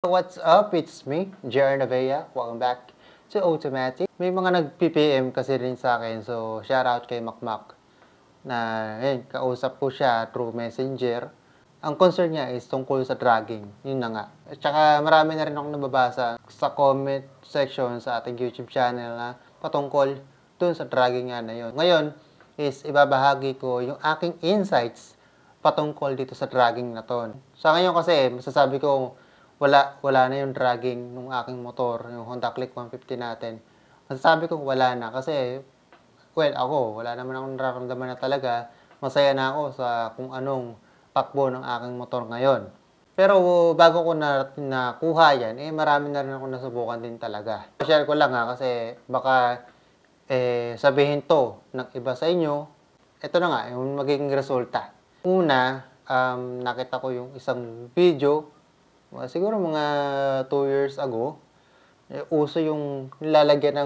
What's up? It's me, JR Navea. Welcome back to Automatic. May mga nag-PPM kasi rin sa akin, so shoutout kay Makmak na kausap ko siya through Messenger. Ang concern niya is tungkol sa dragging. Yun na nga. At saka marami na rin akong nababasa sa comment section sa ating YouTube channel na patungkol dun sa dragging nga na yun. Ngayon is ibabahagi ko yung aking insights patungkol dito sa dragging na to. Sa ngayon kasi, masasabi ko wala na yung dragging ng aking motor, yung Honda Click 150 natin. Masasabi ko wala na kasi, wala naman akong nararamdaman na talaga. Masaya na ako sa kung anong takbo ng aking motor ngayon. Pero bago ko nakuha yan, marami na rin ako nasubukan din talaga. Share ko lang kasi baka sabihin to ng iba sa inyo. Ito na nga, yung magiging resulta. Una, nakita ko yung isang video siguro mga 2 years ago, uso yung nilalagari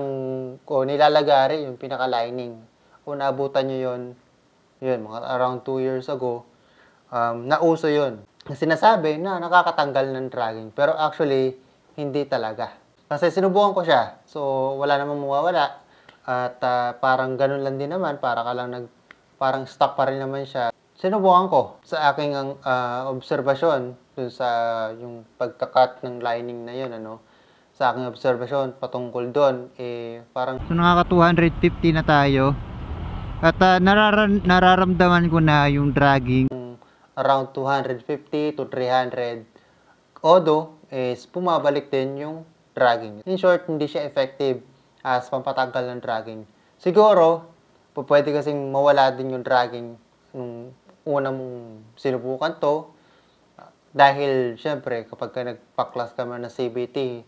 yung pinaka-lining. Kung naabutan nyo yun, mga around 2 years ago, nauso yun. Sinasabi na nakakatanggal ng dragging, pero actually, hindi talaga. Kasi sinubukan ko siya, so wala namang mawawala. At parang ganun lang din naman, parang stuck pa rin naman siya. Sinubukan ko sa aking obserbasyon dun sa yung pagka-cut ng lining na yun, sa aking obserbasyon patungkol doon, parang So nakaka 250 na tayo. At nararamdaman ko na yung dragging. around 250 to 300. Although, is pumabalik din yung dragging. In short, hindi siya effective as pampatanggal ng dragging. Siguro, pwede kasing mawala din yung dragging nung una mong sinubukan to. Dahil, syempre, kapag ka nagpa-class ka man ng CVT,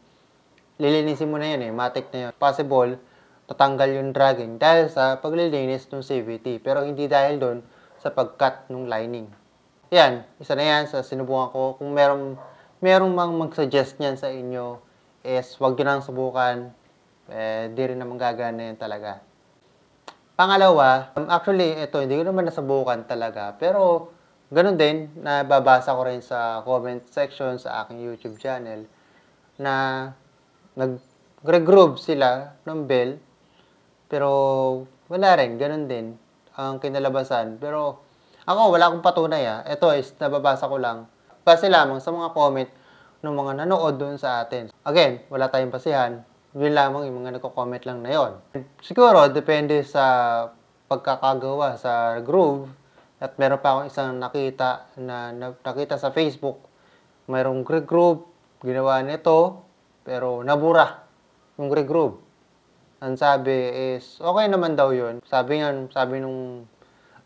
lilinisin mo na yun matic na yun. Possible, tatanggal yung dragging dahil sa paglilinis ng CVT. Pero hindi dahil doon sa pag-cut ng lining. Yan, isa na yan sa sinubukan ko. Kung merong mag-suggest niyan sa inyo, is wag nyo nang subukan. Di rin naman gagana yan talaga. Pangalawa, actually, ito, hindi ko naman nasubukan talaga. Pero, ganun din, nababasa ko rin sa comment section sa aking YouTube channel na nag-regroove sila ng bell. Pero, wala rin, ganun din ang kinalabasan. Pero, ako, wala akong patunay Ito is, nababasa ko lang. Base lamang sa mga comment ng mga nanood doon sa atin. Again, wala tayong basihan. Yun lamang yung mga nagko-comment lang na yon. Siguro, depende sa pagkakagawa sa groove. At meron pa akong isang nakita sa Facebook. Mayroong groove, ginawa nito, pero nabura yung groove. Ang sabi is, okay naman daw yun. Sabi nung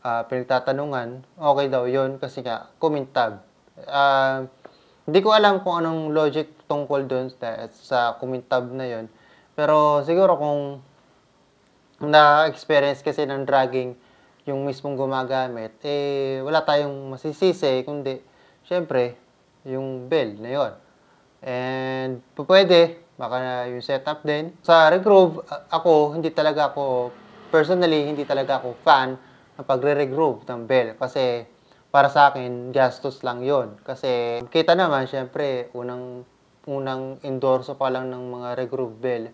pinagtatanungan, okay daw yun kasi nga, kumintab. Hindi ko alam kung anong logic tungkol dun sa kumintab na yon. Pero siguro kung na-experience kasi ng dragging yung mismong gumagamit, wala tayong masisisi, kundi, syempre, yung bell na yon. And, pwede, baka yung setup din. Sa regroove, personally, hindi talaga ako fan ng pagre-regroove ng bell. Kasi, para sa akin, gastos lang yon. Kasi, kita naman, syempre, unang endorso pa lang ng mga regroove bell,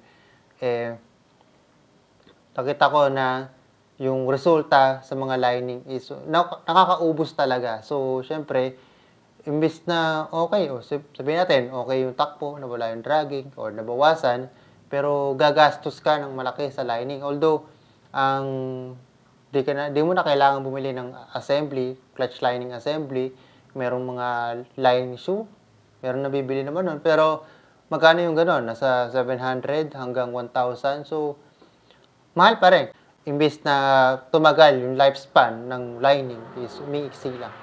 nakita ko na yung resulta sa mga lining is nakakaubos talaga. So, syempre, imbis na okay, sabihin natin, okay yung takbo, nawala yung dragging, or nabawasan, pero gagastos ka ng malaki sa lining. Although, di mo na kailangan bumili ng assembly, clutch lining assembly, merong mga lining shoe, meron nabibili naman nun, pero magkano yung gano'n? Nasa 700 hanggang 1,000. So, mahal pa rin. Imbis na tumagal yung lifespan ng lining is umiiksi lang.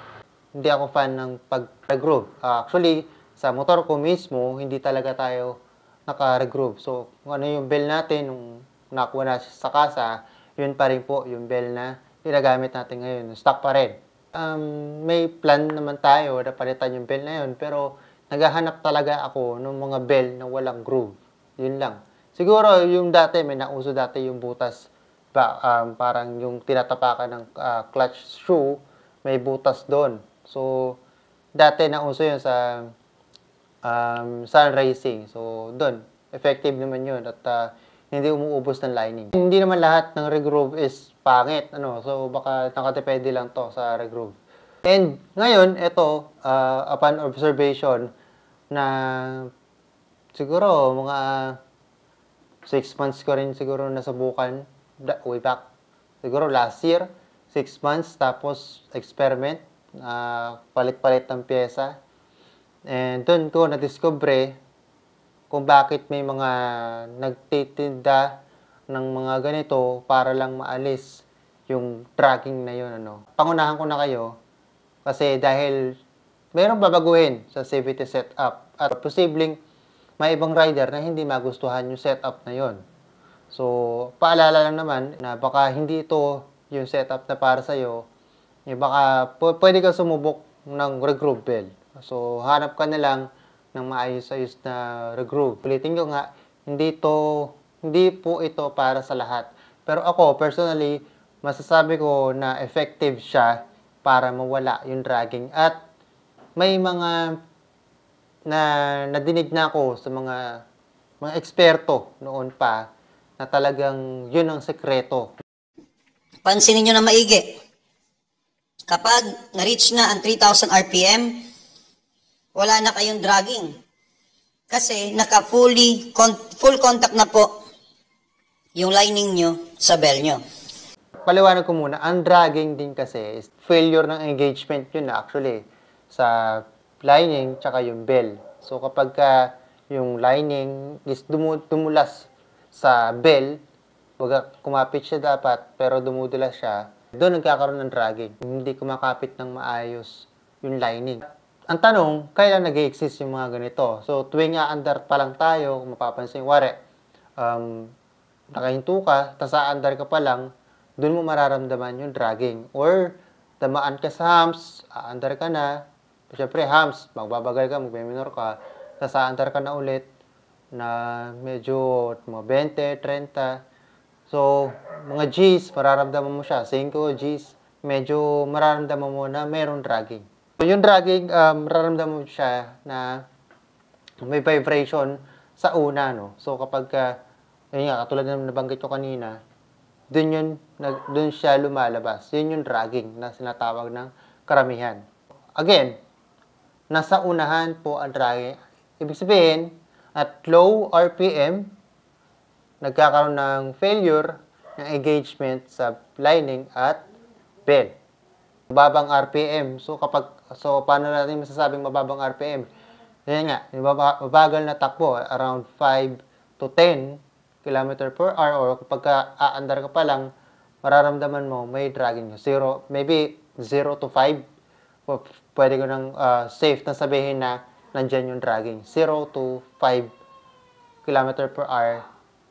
Hindi ako fan ng pag-regroove. Actually, sa motor ko mismo, hindi talaga tayo naka-regroove. So, kung ano yung bell natin, nung nakuha na sa kasa, yun pa rin po yung bell na ginagamit natin ngayon. Stock pa rin. May plan naman tayo na palitan yung bell na yun, pero naghahanap talaga ako ng mga bell na walang groove. Yun lang. Siguro yung may nauso dati yung butas, parang yung tinatapakan ng clutch shoe, may butas doon. So, dati nauso yun sa sun racing. So, doon, effective naman yun at hindi umuubos ng lining. Hindi naman lahat ng regroove is pangit, ano? So, baka nakadepende lang to sa regroove. And ngayon, ito, upon observation na siguro mga 6 months ko rin siguro nasubukan way back. Siguro last year, 6 months, tapos experiment, palit-palit ng pyesa. And doon ko na-discover kung bakit may mga nagtitinda ng mga ganito para lang maalis yung dragging na yun. Ano. Pangunahan ko na kayo kasi dahil mayroong babaguhin sa CVT setup at posibleng may ibang rider na hindi magustuhan yung setup na yon. So, paalala lang naman na baka hindi ito yung setup na para sa'yo. Baka pwede ka sumubok ng regroove bell. So, hanap ka na lang ng maayos-ayos na regroove. Ulitin ko nga, hindi po ito para sa lahat. Pero ako, personally, masasabi ko na effective siya para mawala yung dragging. At may mga na nadinig na ako sa mga eksperto noon pa na talagang yun ang sekreto. Pansinin nyo na maigi. Kapag na-reach na ang 3,000 RPM, wala na kayong dragging. Kasi full contact na po yung lining nyo sa bell nyo. Paliwanag ko muna, ang dragging din kasi is failure ng engagement yun actually sa lining tsaka yung bell. So kapag yung lining is dumulas sa bell, kumapit siya dapat pero dumudulas siya, doon nagkakaroon ng dragging. Hindi kumakapit ng maayos yung lining. Ang tanong, kailan nag-exist yung mga ganito? So tuwing aandar pa lang tayo, kung mapapansin, wari, nakahinto ka, tas aandar ka pa lang, doon mo mararamdaman yung dragging. Or tamaan ka sa humps, aandar ka na, siyempre, humps, magbabagal ka, magme-minor ka, sasaandar ka na ulit na medyo mga 20, 30. So, mga G's, mararamdaman mo siya. 5 G's, medyo mararamdaman mo na mayroong dragging. So, yung dragging, mararamdaman mo siya na may vibration sa una, no? So, kapag, yun nga, katulad na nabanggit ko kanina, dun siya lumalabas. Yun yung dragging na sinatawag ng karamihan. Again, nasa unahan po ang dragging. Ibig sabihin, at low RPM, nagkakaroon ng failure ng engagement sa lining at bell. Mababang RPM. So, paano natin masasabing mababang RPM? Yan nga, mabagal na takbo, around 5 to 10 km per hour, or kapag aandar ka pa lang, mararamdaman mo may dragging. Maybe 0 to 5. Pwede ko nang safe na sabihin na nandyan yung dragging. 0 to 5 km per hour,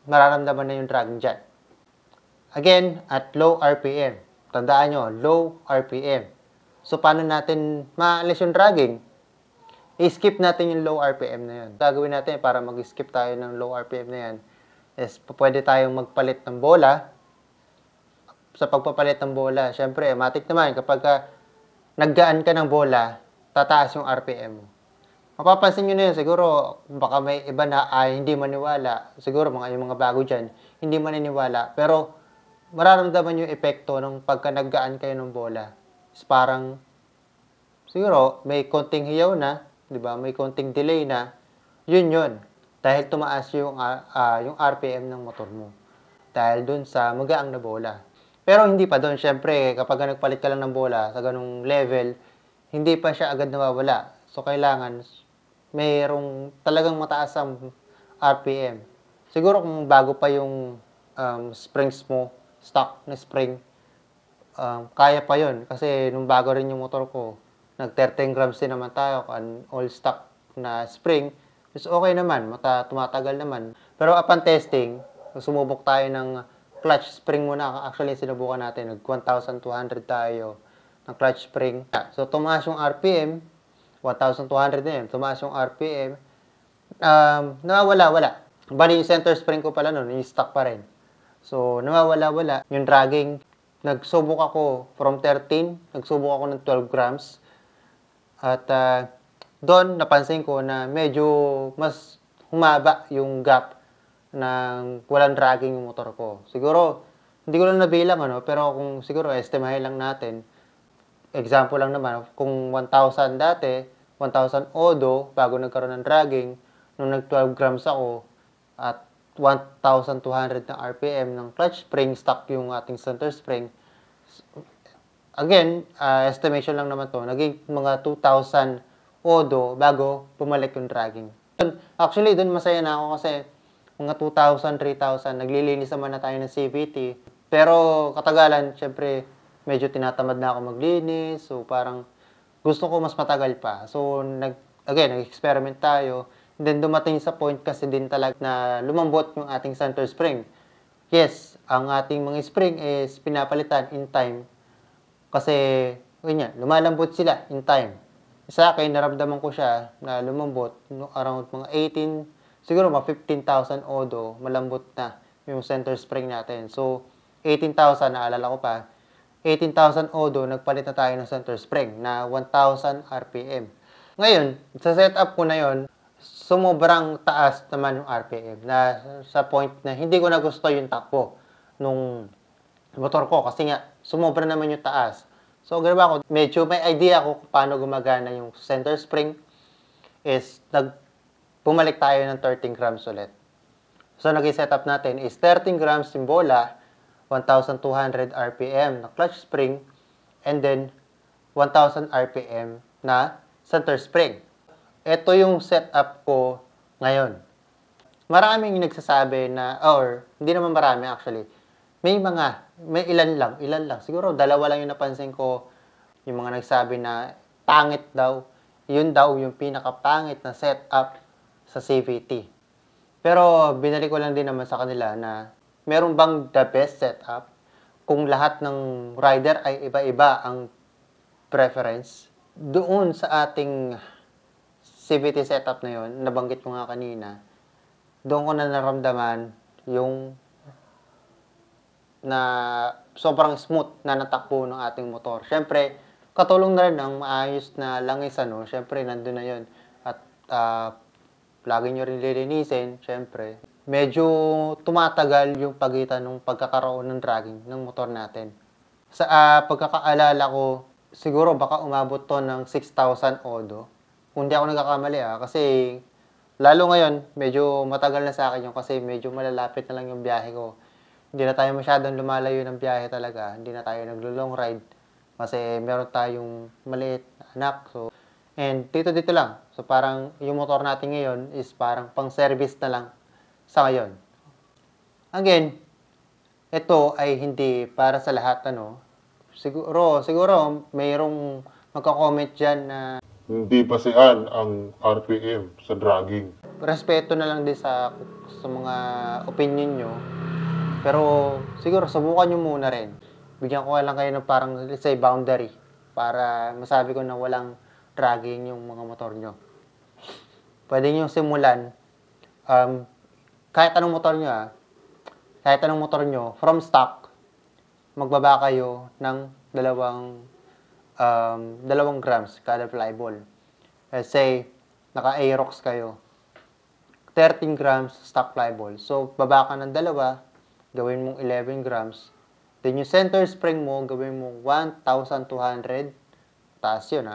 mararamdaman na yung dragging dyan. Again, at low RPM. Tandaan nyo, low RPM. So, paano natin maalis yung dragging? I-skip natin yung low RPM na yun. Gagawin natin para mag-skip tayo ng low RPM na yan is pwede tayong magpalit ng bola. Sa pagpapalit ng bola, syempre, matik naman, kapag naggaan ka ng bola, tataas yung RPM mo. Mapapansin nyo na yun, siguro, baka may iba na hindi maniwala. Siguro, yung mga bago dyan, hindi maniniwala. Pero, mararamdaman yung epekto ng pagka naggaan kayo ng bola. Is parang, siguro, may konting hiyaw na, di ba? May konting delay na. Yun. Dahil tumaas yung RPM ng motor mo. Dahil dun sa magaang na bola. Pero hindi pa doon. Siyempre, kapag nagpalit ka lang ng bola sa ganung level, hindi pa siya agad nawawala. So, kailangan mayroong talagang mataas ang RPM. Siguro kung bago pa yung springs mo, stock na spring, kaya pa yon. Kasi nung bago rin yung motor ko, nag 13 grams din naman tayo, all stock na spring, is okay naman, tumatagal naman. Pero upon testing, sumubok tayo ng clutch spring muna. Actually, sinubukan natin, nag 1,200 tayo ng clutch spring. So, tumaas yung RPM, 1,200 na yun. Tumaas yung RPM. Nawawala-wala. Bali, yung center spring ko pala nun, yung stock pa rin. So, nawawala-wala. Yung dragging, nagsubok ako from 13, nagsubok ako ng 12 grams. At doon napansin ko na medyo mas humaba yung gap ng walang dragging yung motor ko. Siguro, hindi ko lang nabilang, pero kung siguro estimahin lang natin, example lang naman, kung 1,000 dati, 1,000 odo bago nagkaroon ng dragging, nung nag 12 grams ako, at 1,200 na RPM ng clutch spring, stock yung ating center spring. Again, estimation lang naman to, naging mga 2,000 odo bago bumalik yung dragging. Actually, dun masaya na ako kasi mga 2,000, 3,000, naglilinis naman na tayo ng CVT. Pero katagalan, syempre, medyo tinatamad na ako maglinis. So, parang gusto ko mas matagal pa. So, nag-experiment tayo. And then, dumating sa point kasi din talaga na lumambot yung ating center spring. Yes, ang ating mga spring is pinapalitan in time. Kasi, ganyan, lumalambot sila in time. Sa akin, naramdaman ko siya na lumambot around mga 18, siguro mga 15,000 odo, malambot na yung center spring natin. So, 18,000, naalala ko pa, 18,000 odo, nagpalit na tayo ng center spring na 1,000 RPM. Ngayon, sa setup ko na yon, sumobrang taas naman yung RPM na sa point na hindi ko na gusto yung takbo nung motor ko kasi nga, sumobra naman yung taas. So, ginawa ko, medyo may idea ko kung paano gumagana yung center spring is bumalik tayo ng 13 grams ulit. So, naging setup natin is 13 grams yung bola, 1,200 RPM na clutch spring, and then 1,000 RPM na center spring. Ito yung setup ko ngayon. Maraming nagsasabi na, or hindi naman marami actually, may ilan lang. Siguro dalawa lang yung napansin ko, yung mga nagsabi na pangit daw. Yun daw yung pinakapangit na setup sa CVT. Pero binalik ko lang din naman sa kanila na meron bang the best setup kung lahat ng rider ay iba-iba ang preference. Doon sa ating CVT setup na yun, nabanggit ko nga kanina, doon ko na naramdaman yung na sobrang smooth na natakbo ng ating motor. Siyempre, katulong na rin ng maayos na langis, Siyempre, nandun na yun. At lagi nyo rin lilinisin, siyempre. Medyo tumatagal yung pagitan ng pagkakaroon ng dragging ng motor natin. Sa pagkakaalala ko, siguro baka umabot to ng 6,000 odo. Kung di ako nagkakamali, kasi lalo ngayon, medyo matagal na sa akin yun kasi medyo malalapit na lang yung biyahe ko. Hindi na tayo masyadong lumalayo ng biyahe talaga. Hindi na tayo naglo-long ride. Kasi meron tayong maliit na anak. So, and dito lang. So, parang yung motor natin ngayon is parang pang-service na lang sa ngayon. Again, ito ay hindi para sa lahat, Siguro, mayroong magka-comment dyan na hindi basehan ang RPM sa dragging. respeto na lang din sa mga opinion nyo. Pero siguro subukan nyo muna rin. Bigyan ko lang kayo ng parang, let's say, boundary para masabi ko na walang dragging yung mga motor nyo. Pwede nyo simulan kahit anong motor nyo, from stock, magbaba kayo ng 2 grams kada fly ball. Let's say, naka-Aerox kayo. 13 grams stock fly ball. So, baba ka ng 2, gawin mong 11 grams. Then, yung center spring mo, gawin mong 1,200. Taas yun,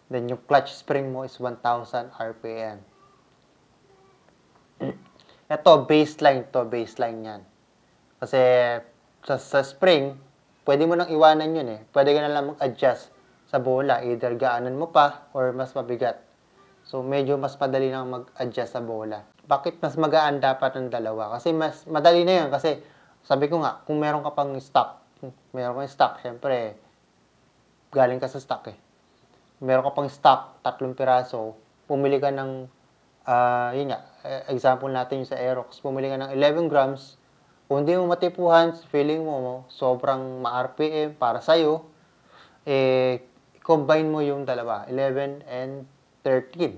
Then, yung clutch spring mo is 1,000 RPM. Ito, baseline yan. Kasi, sa spring, pwede mo nang iwanan yun, Pwede ka na lang mag-adjust sa bola. Either gaanan mo pa, or mas mabigat. So, medyo mas madali nang mag-adjust sa bola. Bakit mas magaan dapat ng 2? Kasi mas madali na yun. Kasi, sabi ko nga, kung meron ka pang stock, syempre, galing ka sa stock, Meron ka pang stock, 3 piraso, pumili ka ng, yun nga, example natin yung sa Aerox, pumili ka ng 11 grams, kung hindi mo matipuhan, feeling mo, sobrang ma-RPM para sa'yo, combine mo yung 2, 11 and 13.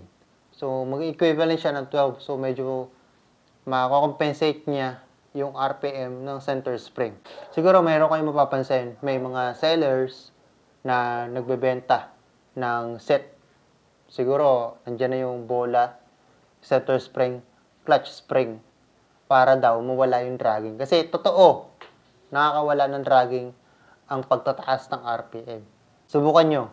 So, mag-equivalent siya ng 12. So, medyo makakompensate niya yung RPM ng center spring. Siguro, mayroon kayong mapapansin. May mga sellers na nagbebenta ng set siguro nandiyan na yung bola, center spring, clutch spring para daw mawala yung dragging. Kasi totoo, nakakawala ng dragging ang pagtataas ng RPM. Subukan nyo.